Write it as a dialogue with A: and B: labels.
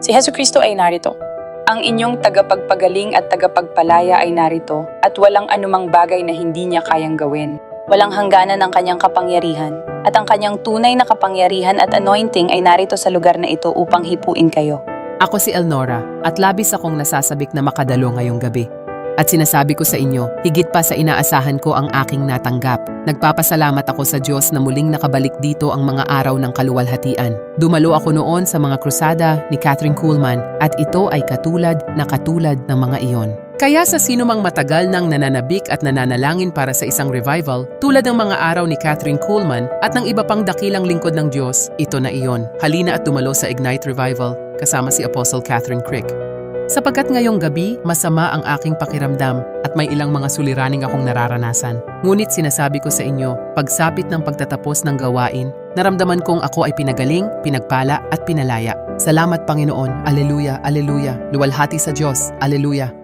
A: Si Hesukristo ay narito. Ang inyong tagapagpagaling at tagapagpalaya ay narito at walang anumang bagay na hindi niya kayang gawin. Walang hangganan ang kanyang kapangyarihan at ang kanyang tunay na kapangyarihan at anointing ay narito sa lugar na ito upang hipuin kayo.
B: Ako si Elnora at labis akong nasasabik na makadalo ngayong gabi. At sinasabi ko sa inyo, higit pa sa inaasahan ko ang aking natanggap. Nagpapasalamat ako sa Diyos na muling nakabalik dito ang mga araw ng kaluwalhatian. Dumalo ako noon sa mga krusada ni Kathryn Kuhlman at ito ay katulad ng mga iyon. Kaya sa sino mang matagal nang nananabik at nananalangin para sa isang revival, tulad ng mga araw ni Kathryn Kuhlman at ng iba pang dakilang lingkod ng Diyos, ito na iyon. Halina at dumalo sa Ignite Revival kasama si Apostle Catherine Crick. Sapagkat ngayong gabi, masama ang aking pakiramdam at may ilang mga suliraning akong nararanasan. Ngunit sinasabi ko sa inyo, pagsapit ng pagtatapos ng gawain, naramdaman kong ako ay pinagaling, pinagpala at pinalaya. Salamat Panginoon, Aleluya, Aleluya, luwalhati sa Diyos, Aleluya.